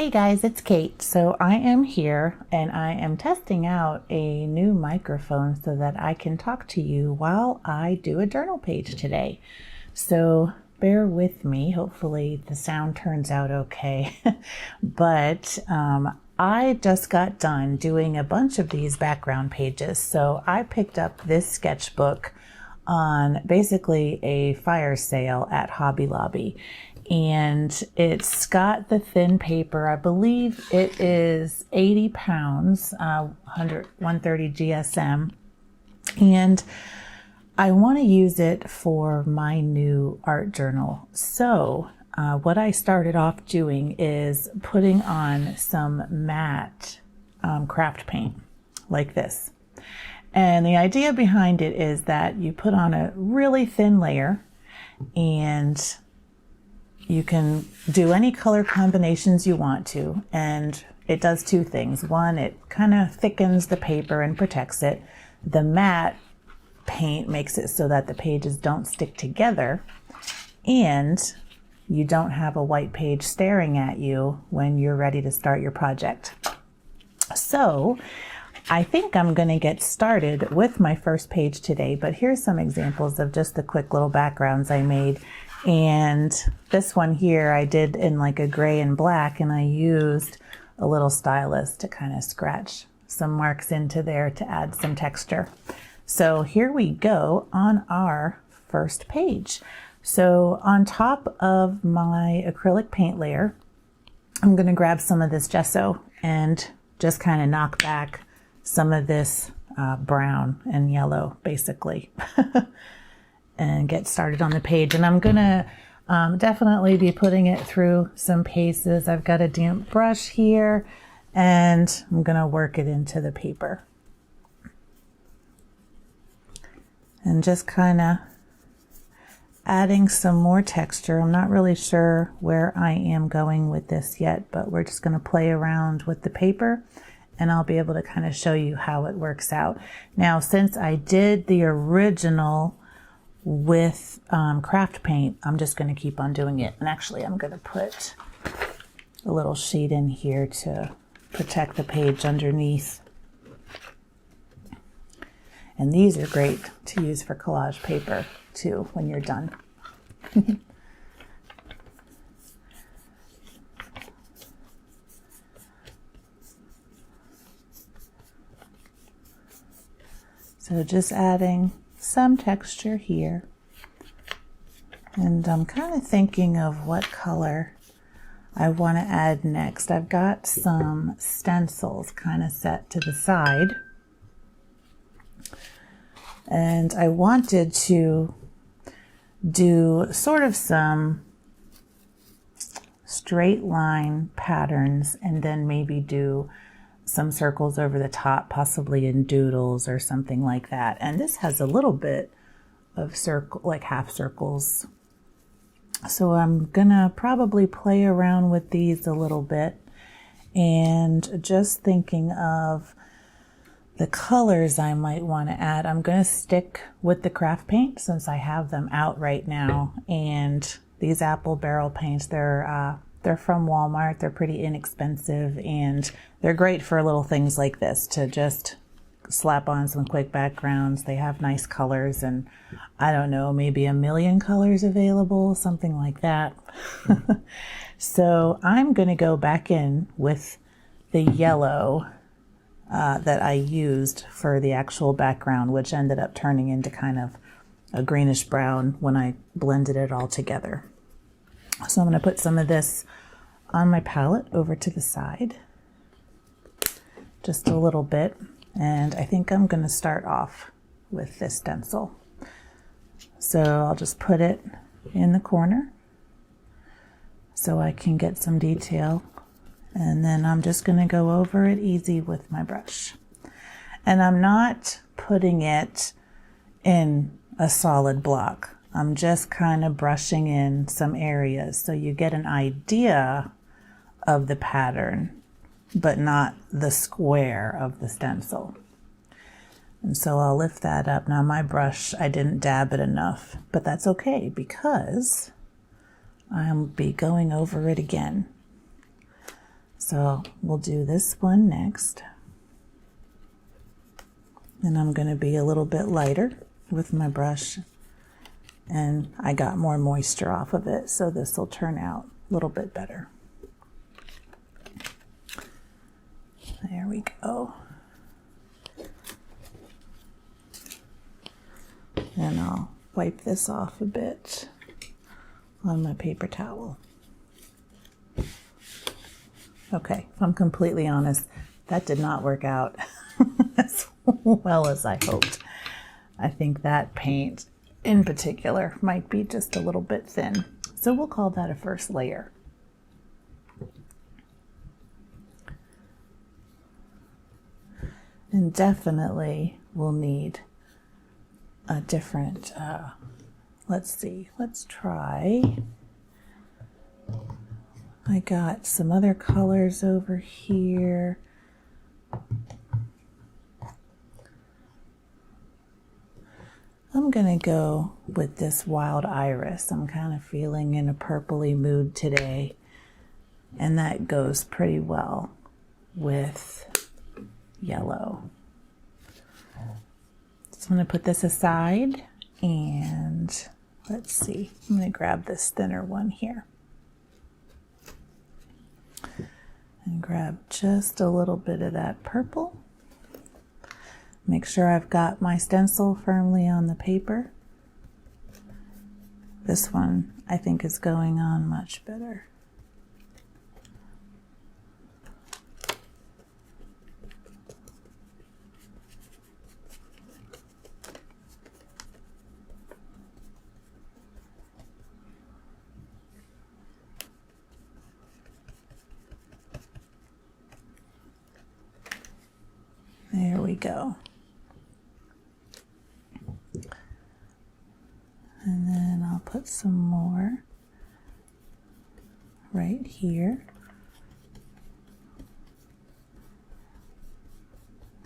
Hey guys, it's Kate. So I am here and I am testing out a new microphone so that I can talk to you while I do a journal page today. So bear with me. Hopefully the sound turns out okay. But I just got done doing a bunch of these background pages. So I picked up this sketchbook on basically a fire sale at Hobby Lobby. And it's got the thin paper. I believe it is 80 pounds, 130 GSM. And I want to use it for my new art journal. So what I started off doing is putting on some matte craft paint like this. And the idea behind it is that you put on a really thin layer and you can do any color combinations you want to, and it does two things. One, it kind of thickens the paper and protects it. The matte paint makes it so that the pages don't stick together, and you don't have a white page staring at you when you're ready to start your project. So I think I'm going to get started with my first page today, but here's some examples of just the quick little backgrounds I made. And this one here I did in like a gray and black, and I used a little stylus to kind of scratch some marks into there to add some texture. So here we go on our first page. So on top of my acrylic paint layer, I'm going to grab some of this gesso and just kind of knock back some of this brown and yellow basically. And get started on the page. And I'm gonna definitely be putting it through some paces. I've got a damp brush here and I'm gonna work it into the paper. And just kind of adding some more texture. I'm not really sure where I am going with this yet, but we're just gonna play around with the paper and I'll be able to kind of show you how it works out. Now, since I did the original with craft paint, I'm just going to keep on doing it. And actually I'm going to put a little sheet in here to protect the page underneath. And these are great to use for collage paper too when you're done. So just adding some texture here, and I'm kind of thinking of what color I want to add next. I've got some stencils kind of set to the side, and I wanted to do sort of some straight line patterns and then maybe do some circles over the top, possibly in doodles or something like that. And this has a little bit of circle, like half circles. So I'm gonna probably play around with these a little bit and just thinking of the colors I might want to add. I'm gonna stick with the craft paint since I have them out right now. And these apple barrel paints, they're from Walmart. They're pretty inexpensive and they're great for little things like this to just slap on some quick backgrounds. They have nice colors and I don't know, maybe 1 million colors available, something like that. So I'm going to go back in with the yellow that I used for the actual background, which ended up turning into kind of a greenish brown when I blended it all together. So I'm going to put some of this on my palette over to the side, just a little bit. And I think I'm going to start off with this stencil. So I'll just put it in the corner so I can get some detail. And then I'm just going to go over it easy with my brush. And I'm not putting it in a solid block. I'm just kind of brushing in some areas so you get an idea of the pattern, but not the square of the stencil. And so I'll lift that up. Now my brush, I didn't dab it enough, but that's okay because I'll be going over it again. So we'll do this one next. And I'm going to be a little bit lighter with my brush. And I got more moisture off of it, so this will turn out a little bit better. There we go. And I'll wipe this off a bit on my paper towel. Okay, if I'm completely honest, that did not work out as well as I hoped. I think that paint in particular might be just a little bit thin. So we'll call that a first layer. And definitely we'll need a different, let's see, let's try. I got some other colors over here. I'm gonna go with this Wild Iris. I'm kind of feeling in a purpley mood today, and that goes pretty well with yellow. So I'm gonna put this aside, and let's see, I'm gonna grab this thinner one here. And grab just a little bit of that purple. Make sure I've got my stencil firmly on the paper. This one I think is going on much better. There we go. And then I'll put some more right here.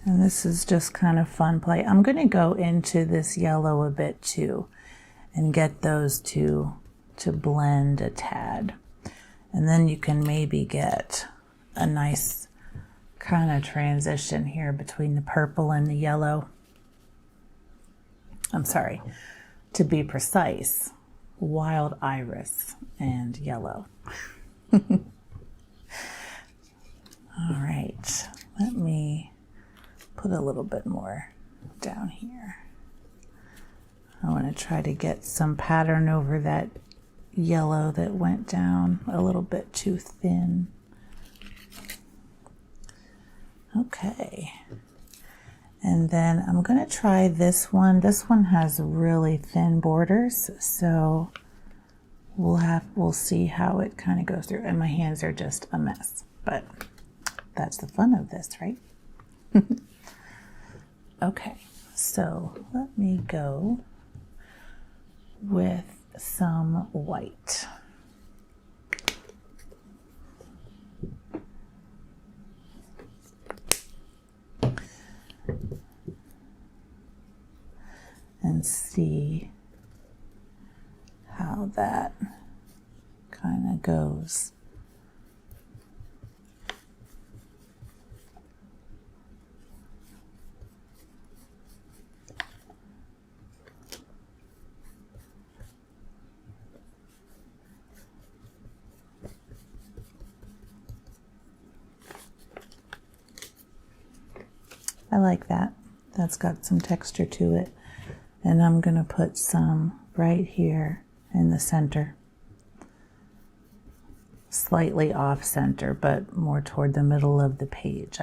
And this is just kind of fun play. I'm going to go into this yellow a bit too and get those two to blend a tad. And then you can maybe get a nice kind of transition here between the purple and the yellow. I'm sorry, to be precise, Wild Iris and yellow. All right, let me put a little bit more down here. I want to try to get some pattern over that yellow that went down a little bit too thin. Okay, and then I'm going to try this one. This one has really thin borders, so we'll see how it kind of goes through. And my hands are just a mess, but that's the fun of this, right? Okay, so let me go with some white. And see how that kind of goes. I like that. That's got some texture to it. And I'm going to put some right here in the center. Slightly off center, but more toward the middle of the page.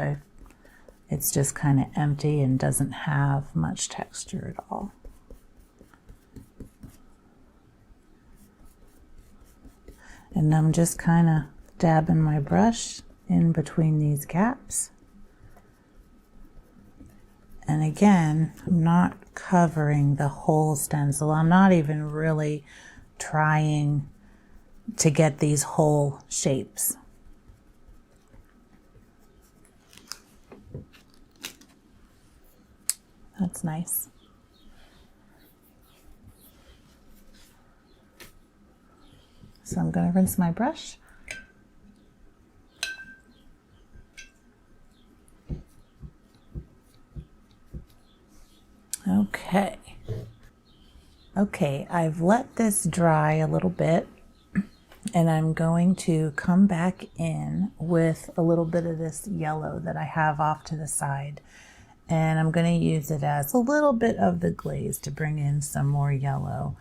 It's just kind of empty and doesn't have much texture at all. And I'm just kind of dabbing my brush in between these gaps. And again, I'm not covering the whole stencil. I'm not even really trying to get these whole shapes. That's nice. So I'm going to rinse my brush. Okay, I've let this dry a little bit, and I'm going to come back in with a little bit of this yellow that I have off to the side. And I'm going to use it as a little bit of the glaze to bring in some more yellow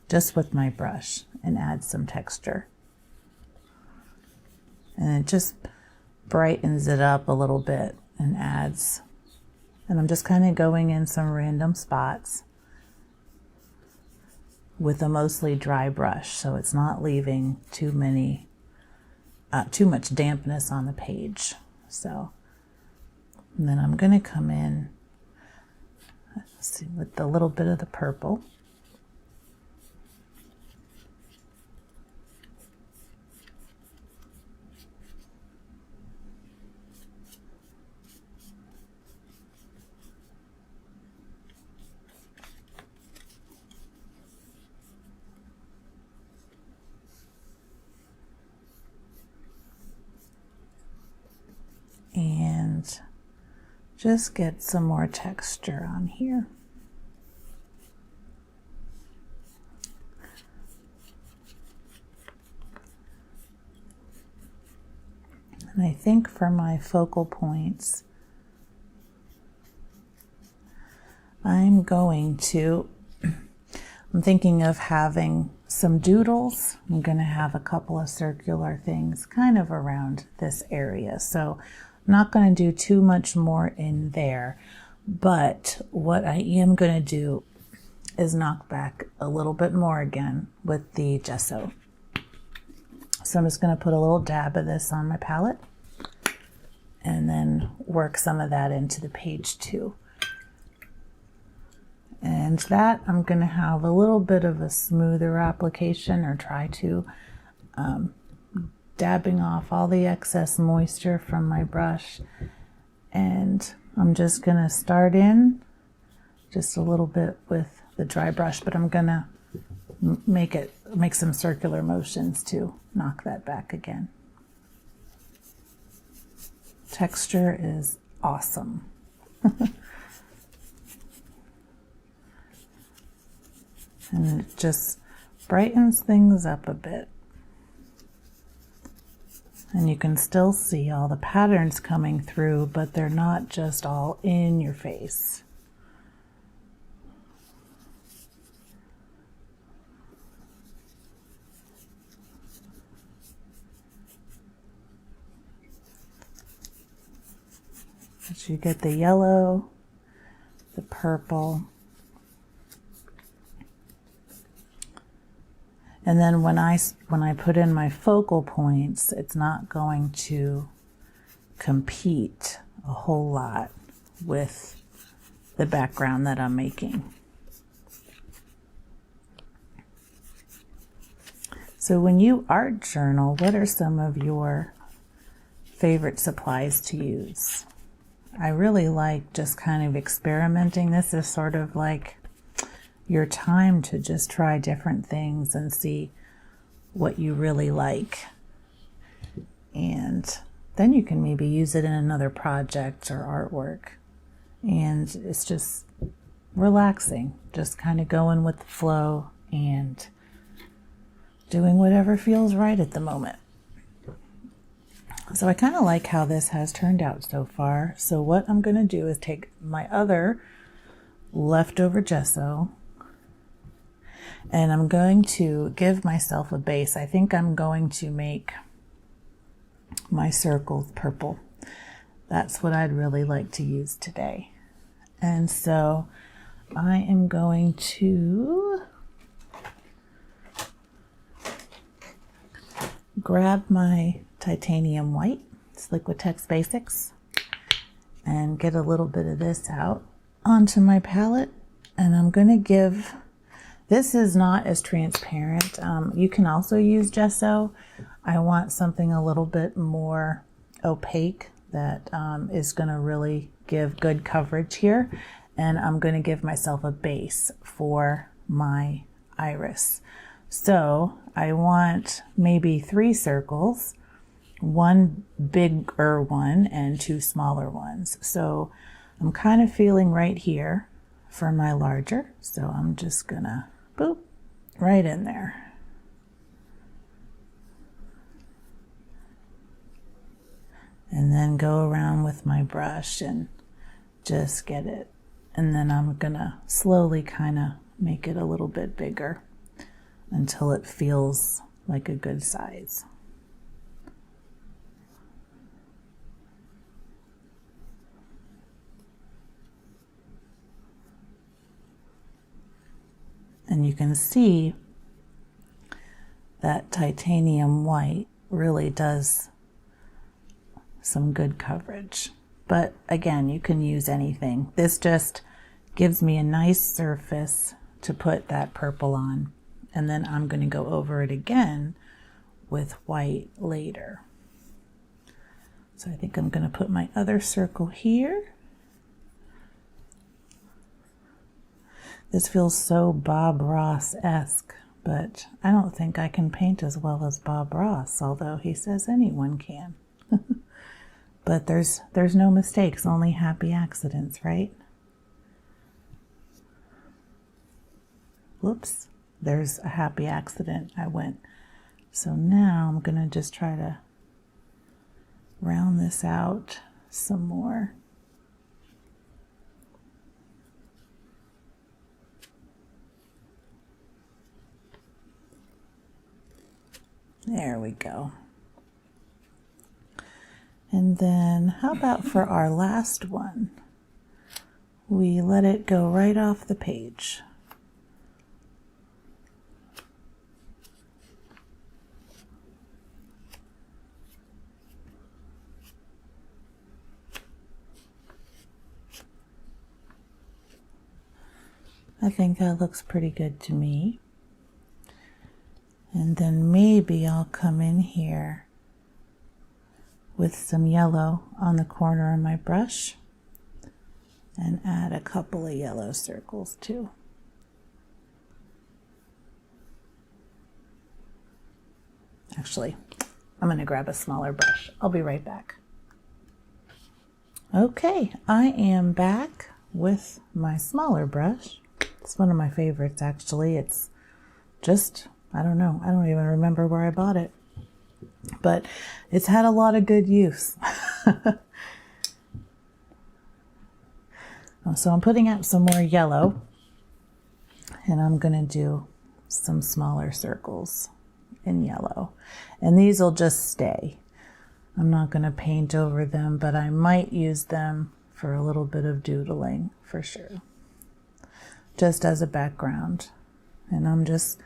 just with my brush and add some texture. And it just brightens it up a little bit and adds. And I'm just kind of going in some random spots with a mostly dry brush, so it's not leaving too much dampness on the page. So, and then I'm going to come in, let's see, with a little bit of the purple. And just get some more texture on here. And I think for my focal points, I'm thinking of having some doodles. I'm going to have a couple of circular things kind of around this area. So I'm not going to do too much more in there, but what I am going to do is knock back a little bit more again with the gesso. So I'm just going to put a little dab of this on my palette and then work some of that into the page too. And that I'm going to have a little bit of a smoother application, or try to, dabbing off all the excess moisture from my brush. And I'm just going to start in just a little bit with the dry brush, but I'm going to make some circular motions to knock that back again. Texture is awesome. And it just brightens things up a bit. And you can still see all the patterns coming through, but they're not just all in your face. But you get the yellow, the purple, and then when I put in my focal points, it's not going to compete a whole lot with the background that I'm making. So when you art journal, what are some of your favorite supplies to use? I really like just kind of experimenting. This is sort of like your time to just try different things and see what you really like. And then you can maybe use it in another project or artwork. And it's just relaxing, just kind of going with the flow and doing whatever feels right at the moment. So I kind of like how this has turned out so far. So what I'm going to do is take my other leftover gesso, and I'm going to give myself a base. I think I'm going to make my circles purple. That's what I'd really like to use today. And so I am going to grab my titanium white, it's Liquitex Basics, and get a little bit of this out onto my palette. And I'm going to give, this is not as transparent. You can also use gesso. I want something a little bit more opaque that is going to really give good coverage here. And I'm going to give myself a base for my iris. So I want maybe 3 circles, 1 bigger one and 2 smaller ones. So I'm kind of feeling right here for my larger. So I'm just gonna boop, right in there. And then go around with my brush and just get it. And then I'm gonna slowly kind of make it a little bit bigger until it feels like a good size. And you can see that titanium white really does some good coverage. But again, you can use anything. This just gives me a nice surface to put that purple on. And then I'm going to go over it again with white later. So I think I'm going to put my other circle here. This feels so Bob Ross-esque, but I don't think I can paint as well as Bob Ross, although he says anyone can. But there's no mistakes, only happy accidents, right? Whoops, there's a happy accident. I went. So now I'm gonna just try to round this out some more. There we go. And then how about for our last one, we let it go right off the page. I think that looks pretty good to me. And then maybe I'll come in here with some yellow on the corner of my brush and add a couple of yellow circles too. Actually, I'm going to grab a smaller brush. I'll be right back. Okay, I am back with my smaller brush. It's one of my favorites actually. It's just, I don't know, I don't even remember where I bought it. But it's had a lot of good use. So I'm putting out some more yellow, and I'm going to do some smaller circles in yellow. And these will just stay. I'm not going to paint over them, but I might use them for a little bit of doodling for sure, just as a background. And I'm just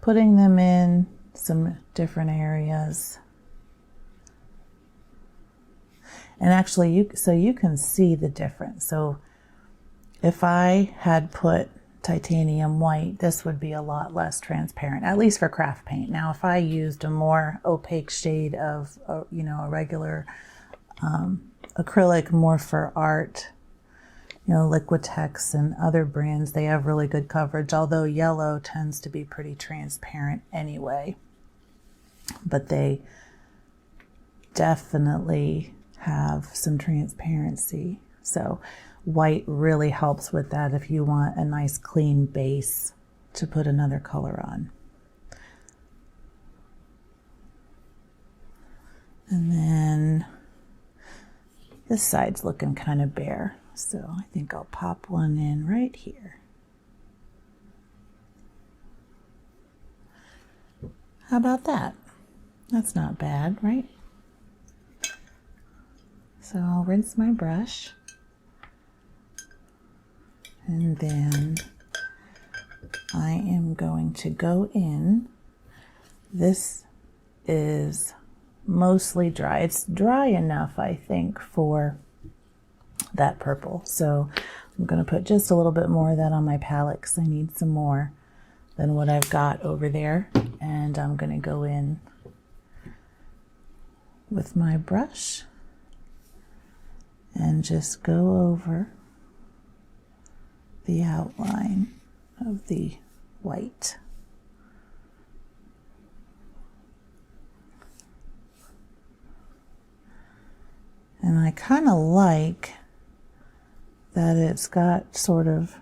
putting them in some different areas. And actually, so you can see the difference. So if I had put titanium white, this would be a lot less transparent, at least for craft paint. Now, if I used a more opaque shade of, you know, a regular acrylic, more for art, you know, Liquitex and other brands, they have really good coverage, although yellow tends to be pretty transparent anyway. But they definitely have some transparency. So white really helps with that if you want a nice clean base to put another color on. And then this side's looking kind of bare, so I think I'll pop one in right here. How about that? That's not bad, right? So I'll rinse my brush, and then I am going to go in. This is mostly dry. It's dry enough, I think, for that purple. So I'm going to put just a little bit more of that on my palette because I need some more than what I've got over there. And I'm going to go in with my brush and just go over the outline of the white. And I kind of like that it's got sort of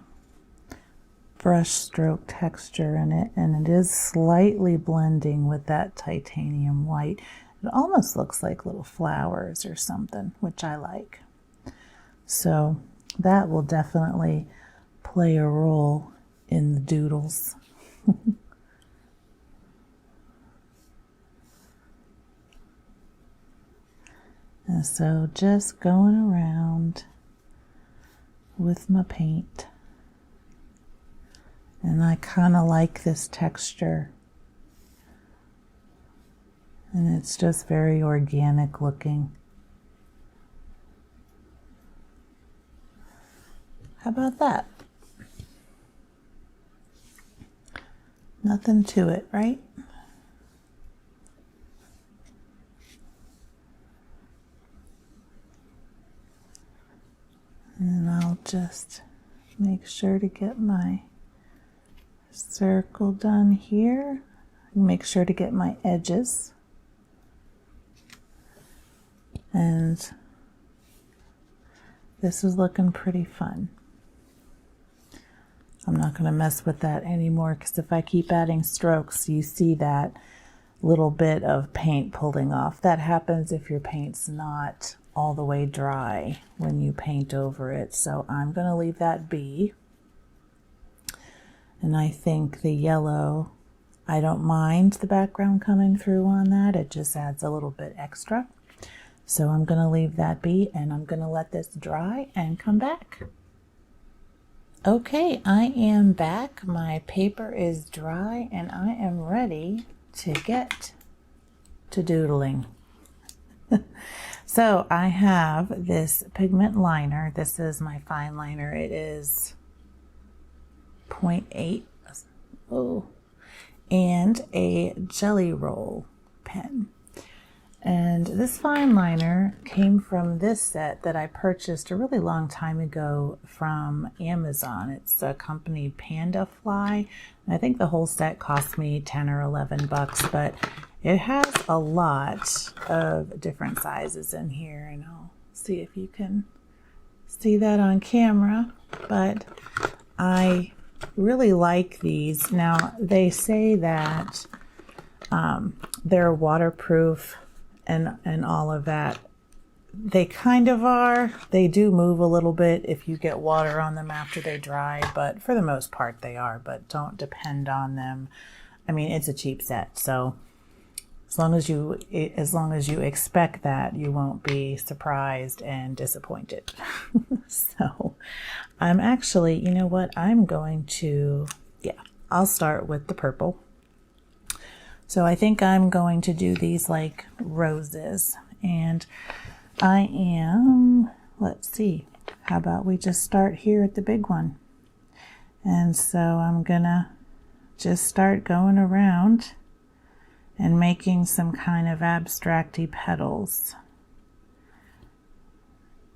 brush stroke texture in it, and it is slightly blending with that titanium white. It almost looks like little flowers or something, which I like. So that will definitely play a role in the doodles. And so just going around with my paint. And I kind of like this texture. And it's just very organic looking. How about that? Nothing to it, right? And I'll just make sure to get my circle done here. Make sure to get my edges. And this is looking pretty fun. I'm not going to mess with that anymore because if I keep adding strokes, you see that little bit of paint pulling off. That happens if your paint's not all the way dry when you paint over it. So I'm going to leave that be. And I think the yellow, I don't mind the background coming through on that. It just adds a little bit extra. So I'm going to leave that be, and I'm going to let this dry and come back. Okay, I am back. My paper is dry and I am ready to get to doodling. So I have this pigment liner. This is my fine liner. It is 0.8. Oh, and a jelly roll pen. And this fine liner came from this set that I purchased a really long time ago from Amazon. It's a company Panda Fly. And I think the whole set cost me 10 or 11 bucks, but it has a lot of different sizes in here, and I'll see if you can see that on camera. But I really like these. Now, they say that they're waterproof and all of that. They kind of are. They do move a little bit if you get water on them after they dry, but for the most part they are, but don't depend on them. I mean, it's a cheap set, so as long as you expect that, you won't be surprised and disappointed. So I'm actually, you know what, I'm going to, I'll start with the purple. So I think I'm going to do these like roses, and I am, let's see, how about we just start here at the big one. And so I'm gonna just start going around and making some kind of abstracty petals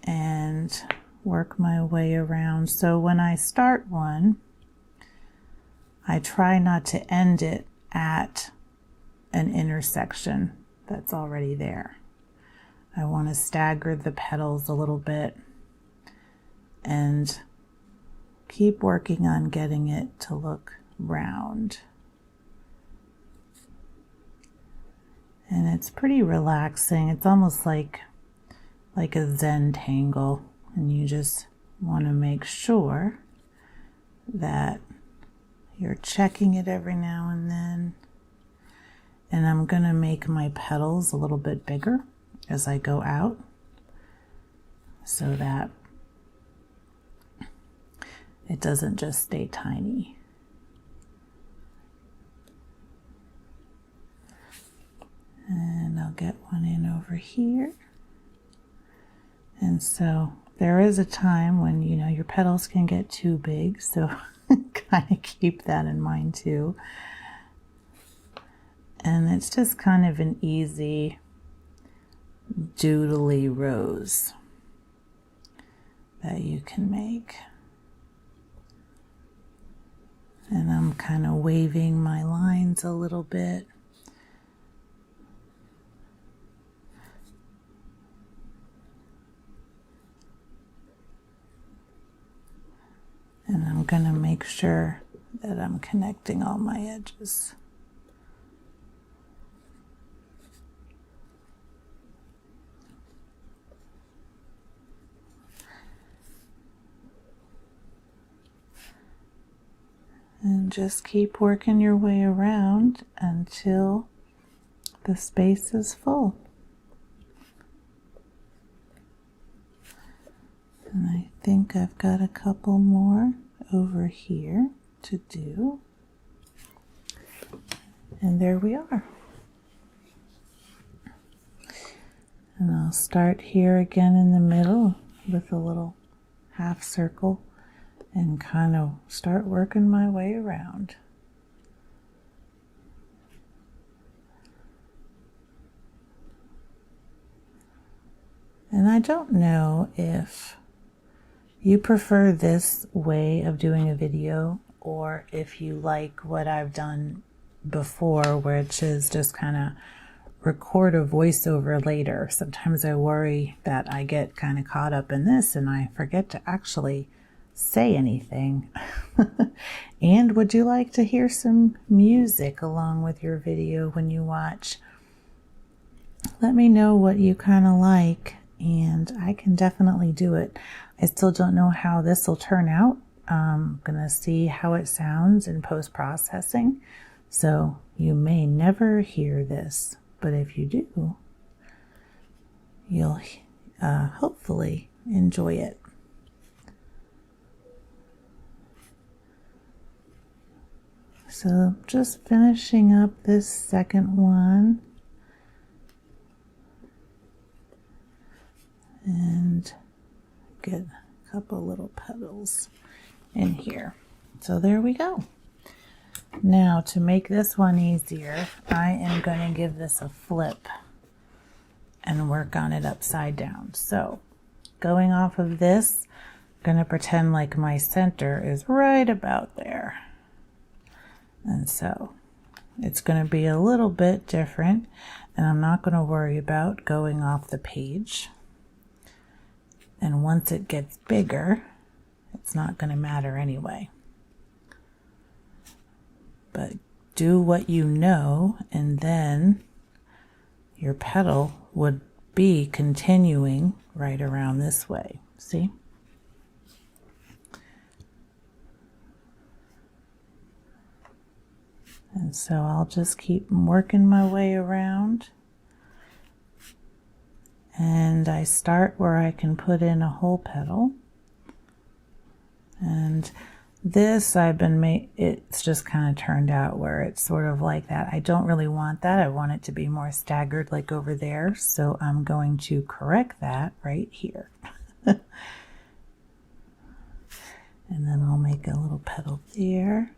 and work my way around. So when I start one, I try not to end it at an intersection that's already there. I want to stagger the petals a little bit and keep working on getting it to look round. And it's pretty relaxing. It's almost like a Zen tangle, and you just want to make sure that you're checking it every now and then. And I'm going to make my petals a little bit bigger as I go out so that it doesn't just stay tiny. And I'll get one in over here. And so there is a time when, you know, your petals can get too big, so kind of keep that in mind too. And it's just kind of an easy doodly rose that you can make. And I'm kind of waving my lines a little bit. And I'm going to make sure that I'm connecting all my edges. And just keep working your way around until the space is full. And I think I've got a couple more over here to do. And there we are. And I'll start here again in the middle with a little half circle and kind of start working my way around. And I don't know if you prefer this way of doing a video or if you like what I've done before, which is just kind of record a voiceover later. Sometimes I worry that I get kind of caught up in this and I forget to actually say anything. And would you like to hear some music along with your video when you watch? Let me know what you kind of like, and I can definitely do it. I still don't know how this will turn out. I'm gonna see how it sounds in post-processing. So you may never hear this, but if you do, you'll hopefully enjoy it. So just finishing up this second one. And get a couple little petals in here. So there we go. Now to make this one easier, I am going to give this a flip and work on it upside down. So going off of this, I'm going to pretend like my center is right about there. And so it's going to be a little bit different, and I'm not going to worry about going off the page. And once it gets bigger, it's not going to matter anyway. But do what you know, and then your petal would be continuing right around this way. See? And so I'll just keep working my way around. And I start where I can put in a whole petal. And this it's just kind of turned out where it's sort of like that. I don't really want that. I want it to be more staggered like over there. So I'm going to correct that right here. And then I'll make a little petal there.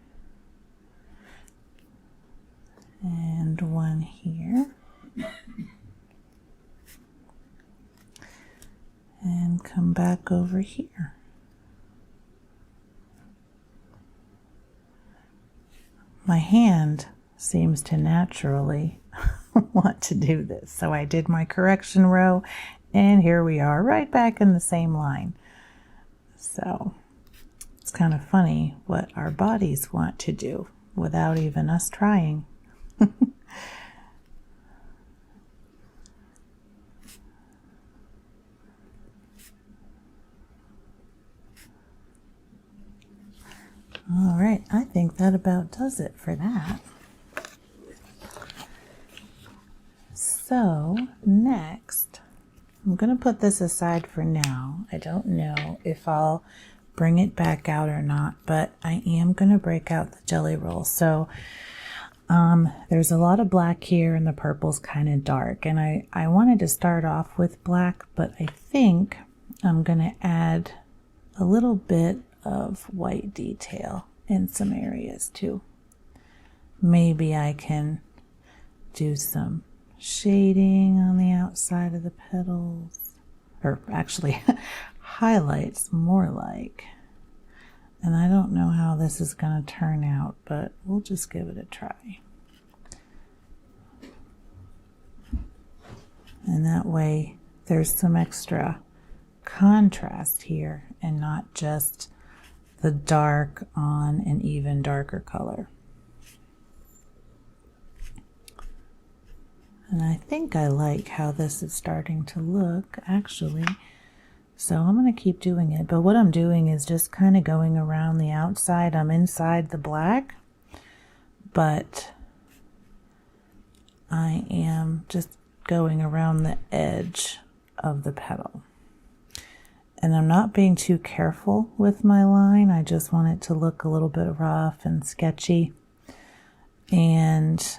And one here. And come back over here. My hand seems to naturally want to do this. So I did my correction row, and here we are right back in the same line. So it's kind of funny what our bodies want to do without even us trying. All right, I think that about does it for that. So next, I'm going to put this aside for now. I don't know if I'll bring it back out or not, but I am going to break out the jelly roll. So there's a lot of black here, and the purple's kind of dark. And I wanted to start off with black, but I think I'm going to add a little bit of white detail in some areas too. Maybe I can do some shading on the outside of the petals, or actually highlights more like. And I don't know how this is going to turn out, but we'll just give it a try. And that way there's some extra contrast here and not just the dark on an even darker color. And I think I like how this is starting to look, actually. So I'm going to keep doing it. But what I'm doing is just kind of going around the outside. I'm inside the black, but I am just going around the edge of the petal. And I'm not being too careful with my line. I just want it to look a little bit rough and sketchy. And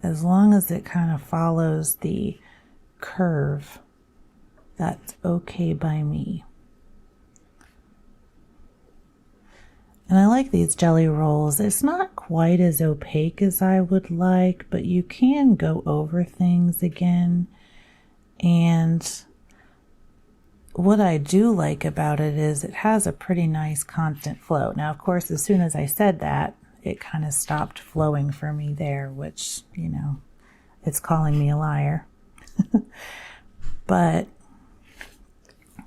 as long as it kind of follows the curve, that's okay by me. And I like these jelly rolls. It's not quite as opaque as I would like, but you can go over things again. And what I do like about it is it has a pretty nice constant flow. Now, of course, as soon as I said that, it kind of stopped flowing for me there, which, you know, it's calling me a liar. But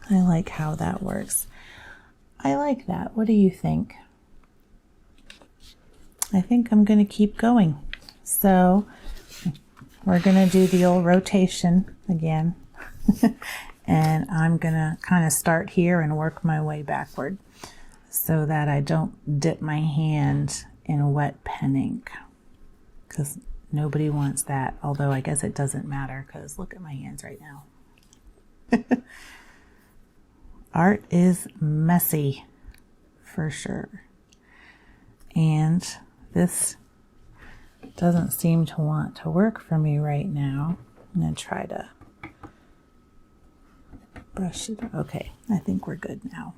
I like how that works. I like that. What do you think? I think I'm going to keep going. So we're going to do the old rotation again. And I'm going to kind of start here and work my way backward so that I don't dip my hand in wet pen ink, because nobody wants that. Although I guess it doesn't matter, because look at my hands right now. Art is messy for sure. And this doesn't seem to want to work for me right now. I'm going to try to brush it. Okay, I think we're good now.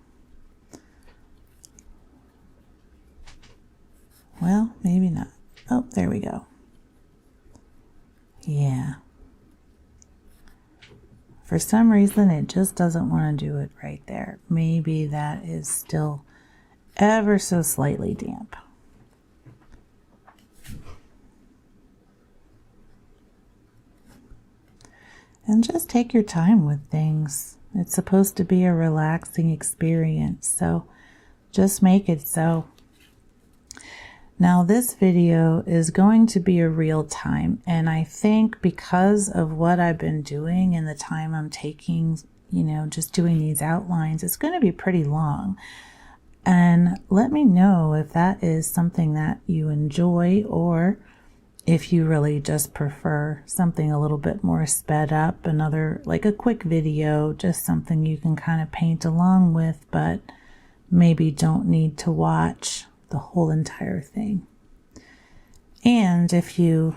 Well, maybe not. Oh, there we go. Yeah. For some reason, it just doesn't want to do it right there. Maybe that is still ever so slightly damp. And just take your time with things. It's supposed to be a relaxing experience, so just make it so. Now this video is going to be a real time, and I think because of what I've been doing and the time I'm taking, you know, just doing these outlines, it's going to be pretty long. And let me know if that is something that you enjoy, or if you really just prefer something a little bit more sped up, another, like a quick video, just something you can kind of paint along with, but maybe don't need to watch the whole entire thing. And if you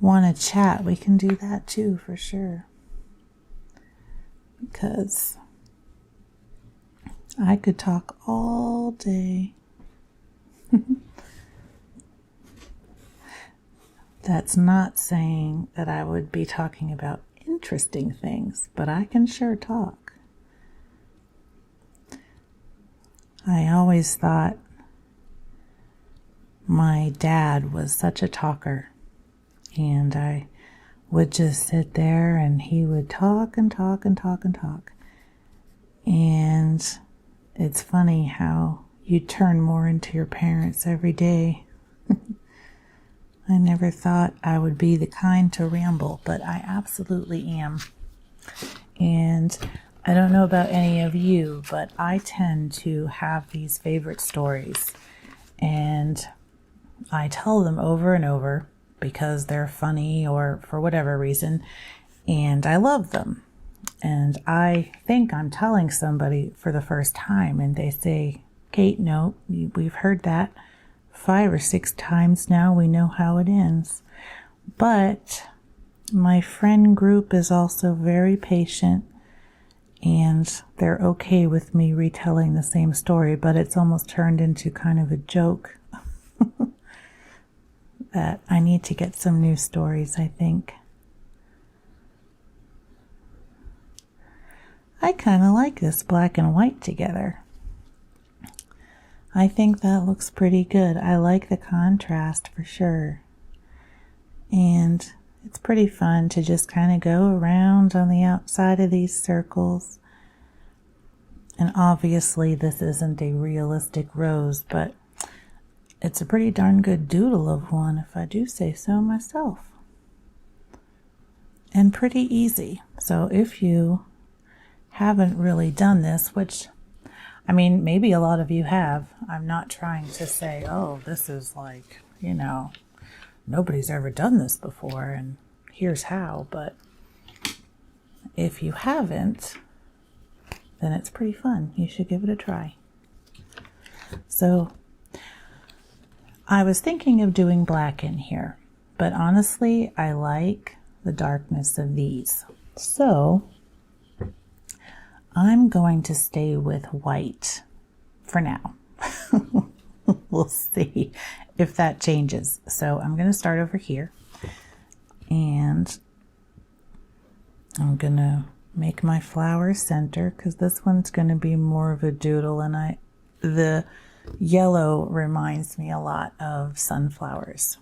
want to chat, we can do that too, for sure. Because I could talk all day. That's not saying that I would be talking about interesting things, but I can sure talk. I always thought my dad was such a talker, and I would just sit there and he would talk and talk and talk and talk. And it's funny how you turn more into your parents every day. I never thought I would be the kind to ramble, but I absolutely am. And I don't know about any of you, but I tend to have these favorite stories, and I tell them over and over because they're funny or for whatever reason, and I love them. And I think I'm telling somebody for the first time, and they say, "Kate, no, we've heard that 5 or 6 times now. We know how it ends." But my friend group is also very patient, and they're okay with me retelling the same story, but it's almost turned into kind of a joke that I need to get some new stories, I think. I kind of like this black and white together. I think that looks pretty good. I like the contrast for sure. And it's pretty fun to just kind of go around on the outside of these circles And obviously this isn't a realistic rose, but it's a pretty darn good doodle of one, if I do say so myself. And pretty easy. So if you haven't really done this, which, I mean, maybe a lot of you have. I'm not trying to say, oh, this is like, you know, nobody's ever done this before and here's how. But if you haven't, then it's pretty fun. You should give it a try. So I was thinking of doing black in here, but honestly, I like the darkness of these. So I'm going to stay with white for now. We'll see if that changes. So I'm going to start over here and I'm going to make my flower center because this one's going to be more of a doodle, and the yellow reminds me a lot of sunflowers.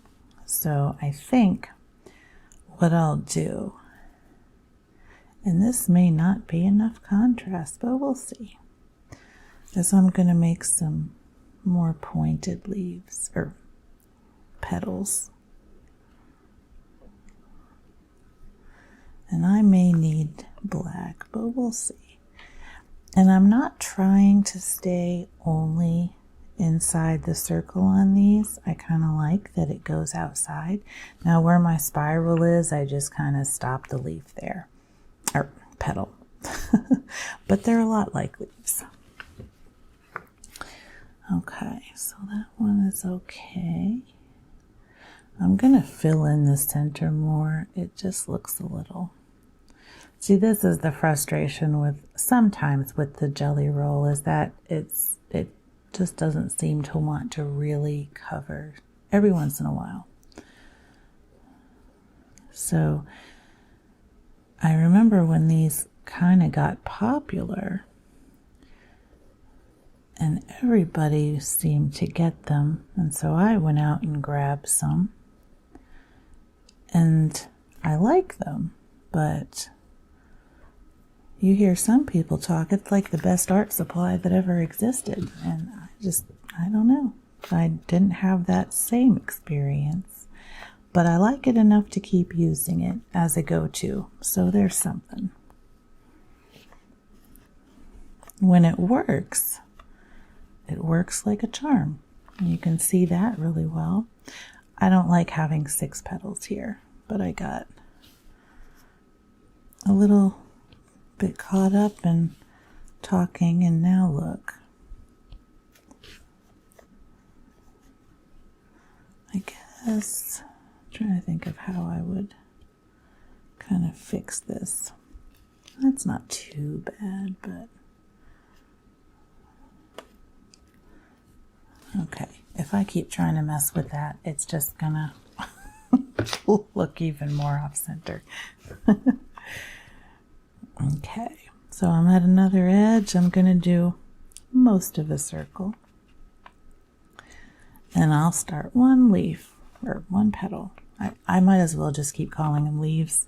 So I think what I'll do, and this may not be enough contrast, but we'll see, is I'm going to make some more pointed leaves or petals. And I may need black, but we'll see. And I'm not trying to stay only inside the circle on these. I kind of like that it goes outside. Now where my spiral is, I just kind of stop the leaf there, or petal. But they're a lot like leaves. Okay, so that one is okay. I'm gonna fill in the center more. It just looks a little. See, this is the frustration with sometimes with the jelly roll, is that it just doesn't seem to want to really cover every once in a while. So I remember when these kind of got popular and everybody seemed to get them, and so I went out and grabbed some, and I like them, but you hear some people talk, it's like the best art supply that ever existed, and I don't know. I didn't have that same experience, but I like it enough to keep using it as a go-to, so there's something. When it works like a charm. You can see that really well. I don't like having 6 petals here, but I got a little bit caught up in talking, and now look. I guess I'm trying to think of how I would kind of fix this. That's not too bad, but okay. If I keep trying to mess with that, it's just gonna look even more off center. Okay, so I'm at another edge. I'm gonna do most of a circle, and I'll start one leaf or one petal. I might as well just keep calling them leaves.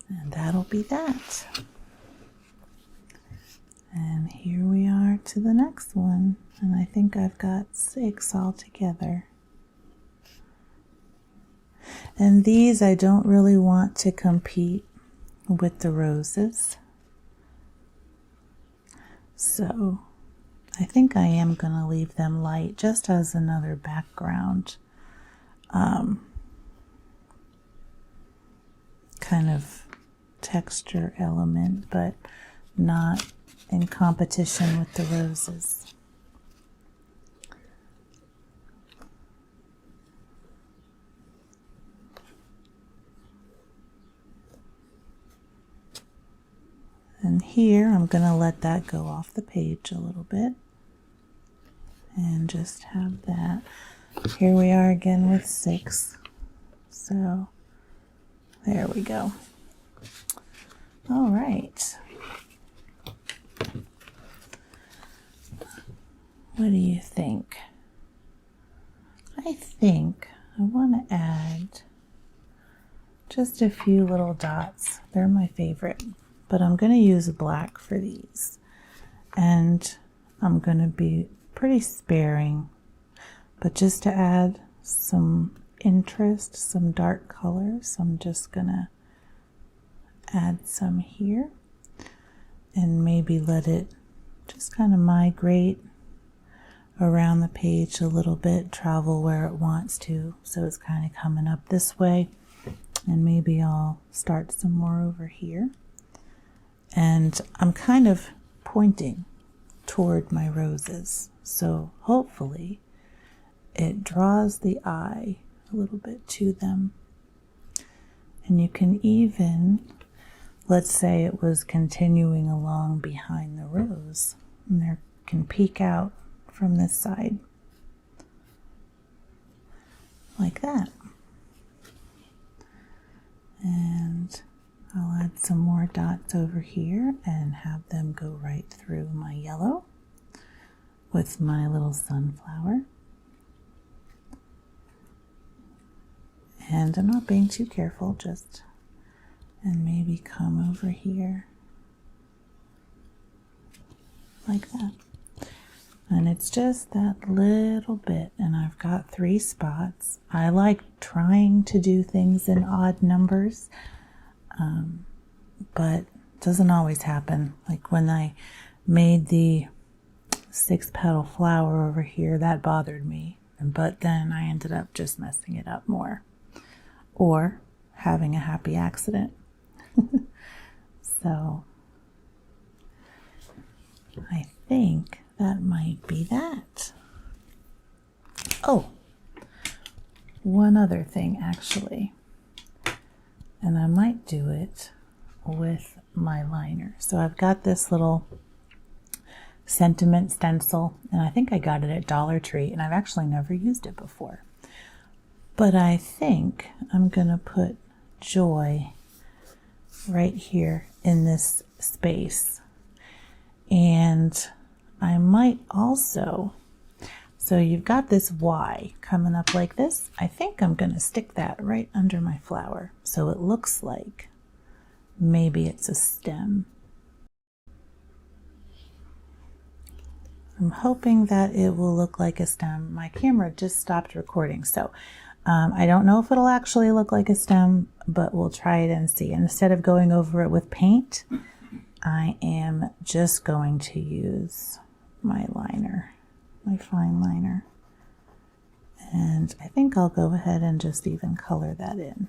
And that'll be that. And here we are to the next one, and I think I've got 6 all together. And these I don't really want to compete with the roses. So I think I am going to leave them light just as another background kind of texture element, but not in competition with the roses. And here I'm going to let that go off the page a little bit and just have that. Here we are again with 6. So there we go. All right. What do you think? I think I want to add just a few little dots. They're my favorite, but I'm going to use black for these. And I'm going to be pretty sparing, but just to add some interest, some dark colors, I'm just going to add some here and maybe let it just kind of migrate around the page a little bit, travel where it wants to. So it's kind of coming up this way, and maybe I'll start some more over here. And I'm kind of pointing toward my roses, so hopefully it draws the eye a little bit to them. And you can even, let's say it was continuing along behind the rose, and there can peek out from this side like that. And I'll add some more dots over here and have them go right through my yellow with my little sunflower. And I'm not being too careful, just, and maybe come over here like that. And it's just that little bit, and I've got 3 spots. I like trying to do things in odd numbers, but it doesn't always happen. Like when I made the 6-petal flower over here, that bothered me, but then I ended up just messing it up more, or having a happy accident. So I think that might be that. Oh, one other thing actually, and I might do it with my liner. So I've got this little sentiment stencil, and I think I got it at Dollar Tree, and I've actually never used it before. But I think I'm gonna put joy right here in this space. And I might also, so you've got this Y coming up like this. I think I'm going to stick that right under my flower, so it looks like maybe it's a stem. I'm hoping that it will look like a stem. My camera just stopped recording, so I don't know if it'll actually look like a stem, but we'll try it and see. And instead of going over it with paint, I am just going to use my liner, my fine liner. And I think I'll go ahead and just even color that in.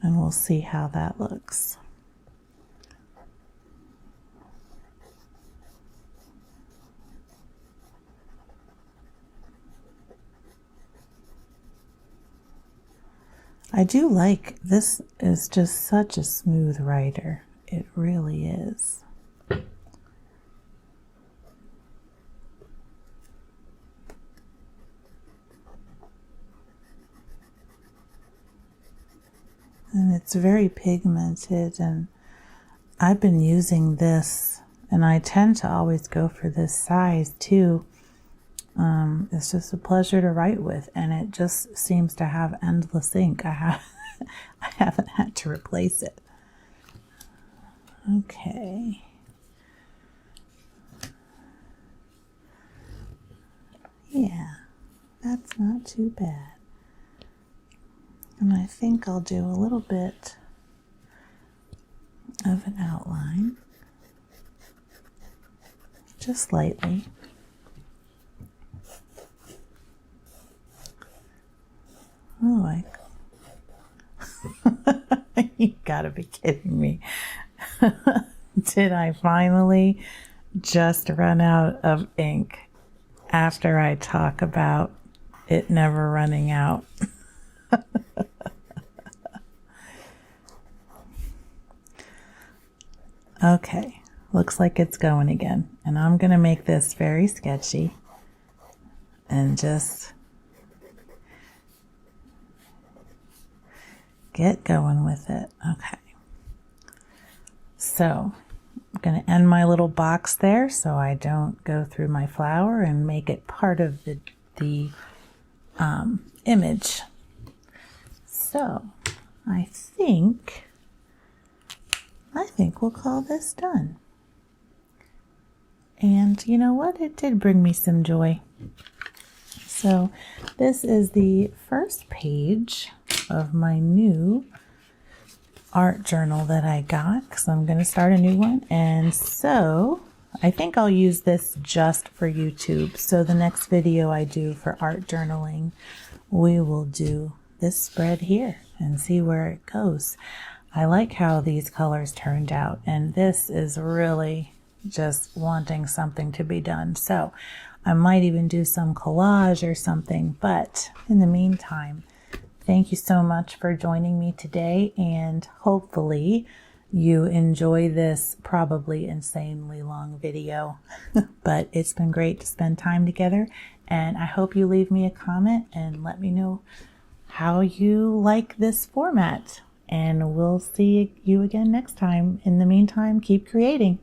And we'll see how that looks. I do like, this is just such a smooth writer. It really is. And it's very pigmented, and I've been using this, and I tend to always go for this size too. It's just a pleasure to write with, and it just seems to have endless ink. I haven't had to replace it. Okay. Yeah, that's not too bad. And I think I'll do a little bit of an outline, just lightly. Oh, you gotta be kidding me. Did I finally just run out of ink after I talk about it never running out? Okay, looks like it's going again. And I'm gonna make this very sketchy and just get going with it. Okay. So I'm going to end my little box there so I don't go through my flower and make it part of the the image. So I think we'll call this done. And you know what? It did bring me some joy. So this is the first page of my new art journal that I got, because I'm going to start a new one. And so I think I'll use this just for YouTube. So the next video I do for art journaling, we will do this spread here and see where it goes. I like how these colors turned out, and this is really just wanting something to be done. So I might even do some collage or something, but in the meantime, thank you so much for joining me today, and hopefully you enjoy this probably insanely long video. But it's been great to spend time together, and I hope you leave me a comment and let me know how you like this format, and we'll see you again next time. In the meantime, keep creating.